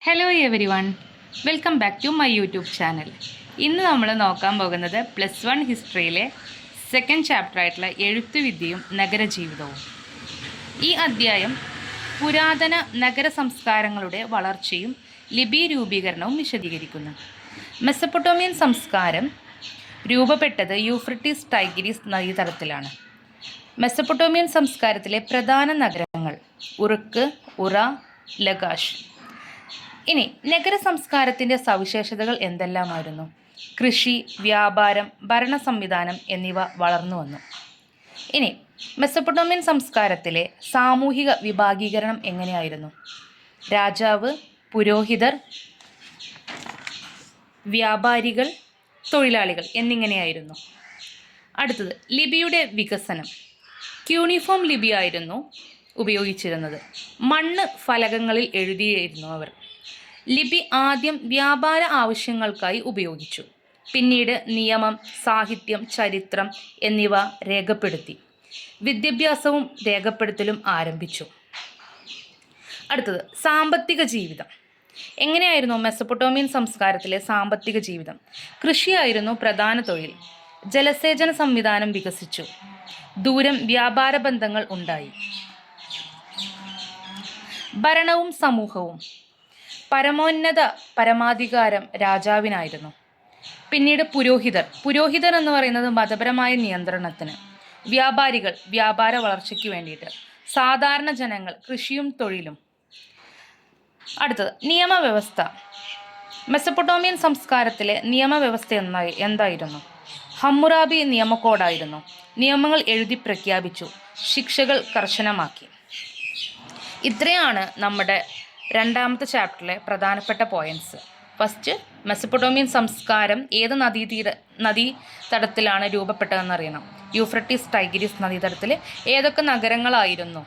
Hello every one, welcome back to my YouTube channel. ഇന്ന് നമ്മൾ നോക്കാൻ പോകുന്നത് +1 ഹിസ്റ്ററിയിലെ സെക്കൻഡ് ചാപ്റ്റർ ആയിട്ടുള്ള എഴുത്തുവിദ്യയും നഗരജീവിതവും. ഈ അധ്യായം പുരാതന നഗര സംസ്കാരങ്ങളുടെ വളർച്ചയും ലിപി രൂപീകരണവും വിശദീകരിക്കുന്നു. മെസപ്പൊട്ടോമിയൻ സംസ്കാരം രൂപപ്പെട്ടത് യൂഫ്രട്ടീസ് ടൈഗ്രീസ് നദീതടത്തിലാണ്. മെസപ്പൊട്ടോമിയൻ സംസ്കാരത്തിലെ പ്രധാന നഗരങ്ങൾ ഉറുക്ക്, ഉറ, ലഗാഷ്. ഇനി നഗര സംസ്കാരത്തിൻ്റെ സവിശേഷതകൾ എന്തെല്ലാമായിരുന്നു? കൃഷി, വ്യാപാരം, ഭരണ സംവിധാനം എന്നിവ വളർന്നു വന്നു. ഇനി മെസപ്പൊട്ടോമിയൻ സംസ്കാരത്തിലെ സാമൂഹിക വിഭാഗീകരണം എങ്ങനെയായിരുന്നു? രാജാവ്, പുരോഹിതർ, വ്യാപാരികൾ, തൊഴിലാളികൾ എന്നിങ്ങനെയായിരുന്നു. അടുത്തത് ലിപിയുടെ വികസനം. ക്യൂണിഫോം ലിപിയായിരുന്നു ഉപയോഗിച്ചിരുന്നത്. മണ്ണ് ഫലകങ്ങളിൽ എഴുതിയിരുന്നു അവർ. ലിപി ആദ്യം വ്യാപാര ആവശ്യങ്ങൾക്കായി ഉപയോഗിച്ചു. പിന്നീട് നിയമം, സാഹിത്യം, ചരിത്രം എന്നിവ രേഖപ്പെടുത്തി. വിദ്യാഭ്യാസവും രേഖപ്പെടുത്തലും ആരംഭിച്ചു. അടുത്തത് സാമ്പത്തിക ജീവിതം. എങ്ങനെയായിരുന്നു മെസപ്പൊട്ടോമിയൻ സംസ്കാരത്തിലെ സാമ്പത്തിക ജീവിതം? കൃഷിയായിരുന്നു പ്രധാന തൊഴിൽ. ജലസേചന സംവിധാനം വികസിച്ചു. ദൂരം വ്യാപാര ബന്ധങ്ങൾ ഉണ്ടായി. ഭരണവും സമൂഹവും. പരമോന്നത പരമാധികാരം രാജാവിനായിരുന്നു. പിന്നീട് പുരോഹിതർ എന്ന് പറയുന്നത് മതപരമായ നിയന്ത്രണത്തിന്. വ്യാപാരികൾ വ്യാപാര വളർച്ചയ്ക്ക് വേണ്ടിയിട്ട്. സാധാരണ ജനങ്ങൾ കൃഷിയും തൊഴിലും. അടുത്തത് നിയമവ്യവസ്ഥ. മെസപ്പൊട്ടോമിയൻ സംസ്കാരത്തിലെ നിയമവ്യവസ്ഥ എന്തായിരുന്നു? ഹമ്മുറാബി നിയമക്കോഡായിരുന്നു. നിയമങ്ങൾ എഴുതി പ്രഖ്യാപിച്ചു. ശിക്ഷകൾ കർശനമാക്കി. ഇത്രയാണ് നമ്മുടെ രണ്ടാമത്തെ ചാപ്റ്ററിലെ പ്രധാനപ്പെട്ട പോയിന്റ്സ്. ഫസ്റ്റ്, മെസപ്പൊട്ടോമിയൻ സംസ്കാരം ഏത് നദീതടത്തിലാണ് രൂപപ്പെട്ടതെന്ന് അറിയണം. യൂഫ്രട്ടീസ് ടൈഗ്രീസ് നദീതടത്തിൽ. ഏതൊക്കെ നഗരങ്ങളായിരുന്നു?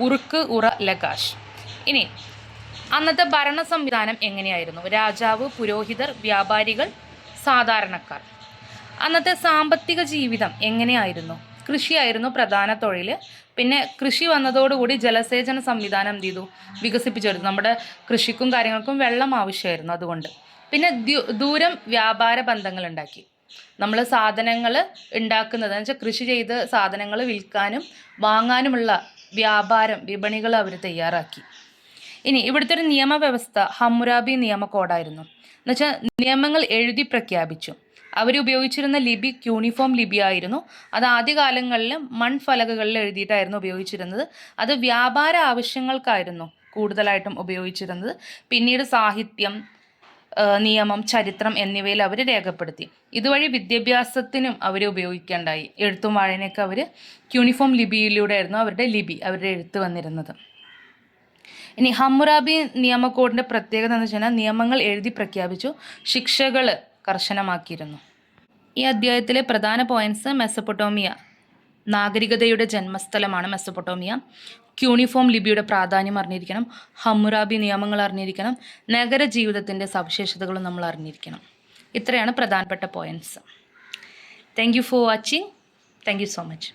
ഉറുക്ക്, ഉറ, ലഗാഷ്. ഇനി അന്നത്തെ ഭരണ സംവിധാനം എങ്ങനെയായിരുന്നു? രാജാവ്, പുരോഹിതർ, വ്യാപാരികൾ, സാധാരണക്കാർ. അന്നത്തെ സാമ്പത്തിക ജീവിതം എങ്ങനെയായിരുന്നു? കൃഷിയായിരുന്നു പ്രധാന തൊഴിൽ. പിന്നെ കൃഷി വന്നതോടുകൂടി ജലസേചന സംവിധാനം എന്ത് ചെയ്തു? വികസിപ്പിച്ചെടുത്തു. നമ്മുടെ കൃഷിക്കും കാര്യങ്ങൾക്കും വെള്ളം ആവശ്യമായിരുന്നു. അതുകൊണ്ട് പിന്നെ ദൂരം വ്യാപാര ബന്ധങ്ങൾ ഉണ്ടാക്കി. നമ്മൾ സാധനങ്ങൾ ഉണ്ടാക്കുന്നത് എന്ന് വെച്ചാൽ കൃഷി ചെയ്ത് സാധനങ്ങൾ വിൽക്കാനും വാങ്ങാനുമുള്ള വ്യാപാരം, വിപണികൾ അവർ തയ്യാറാക്കി. ഇനി ഇവിടുത്തെ ഒരു നിയമവ്യവസ്ഥ ഹമ്മുറാബി നിയമക്കോഡായിരുന്നു. എന്നുവെച്ചാൽ നിയമങ്ങൾ എഴുതി പ്രഖ്യാപിച്ചു. അവരുപയോഗിച്ചിരുന്ന ലിപി ക്യൂണിഫോം ലിപിയായിരുന്നു. അത് ആദ്യകാലങ്ങളിൽ മൺഫലകകളിൽ എഴുതിയിട്ടായിരുന്നു ഉപയോഗിച്ചിരുന്നത്. അത് വ്യാപാര ആവശ്യങ്ങൾക്കായിരുന്നു കൂടുതലായിട്ടും ഉപയോഗിച്ചിരുന്നത്. പിന്നീട് സാഹിത്യം, നിയമം, ചരിത്രം എന്നിവയിൽ അവർ രേഖപ്പെടുത്തി. ഇതുവഴി വിദ്യാഭ്യാസത്തിനും അവർ ഉപയോഗിക്കേണ്ടായി. എഴുത്തും വായനയൊക്കെ അവർ ക്യൂണിഫോം ലിപിയിലൂടെ ആയിരുന്നു അവരുടെ എഴുത്ത് വന്നിരുന്നത്. ഇനി ഹമ്മുറാബി നിയമക്കോഡിൻ്റെ പ്രത്യേകത എന്ന് വെച്ചാൽ നിയമങ്ങൾ എഴുതി പ്രഖ്യാപിച്ചു. ശിക്ഷകൾ കർശനമാക്കിയിരുന്നു. ഈ അധ്യായത്തിലെ പ്രധാന പോയിന്റ്സ്: മെസപ്പൊട്ടോമിയ നാഗരികതയുടെ ജന്മസ്ഥലമാണ് മെസപ്പൊട്ടോമിയ. ക്യൂണിഫോം ലിപിയുടെ പ്രാധാന്യം അറിഞ്ഞിരിക്കണം. ഹമ്മുറാബി നിയമങ്ങൾ അറിഞ്ഞിരിക്കണം. നഗര ജീവിതത്തിൻ്റെ സവിശേഷതകളും നമ്മൾ അറിഞ്ഞിരിക്കണം. ഇത്രയാണ് പ്രധാനപ്പെട്ട points. Thank you for watching. Thank you so much.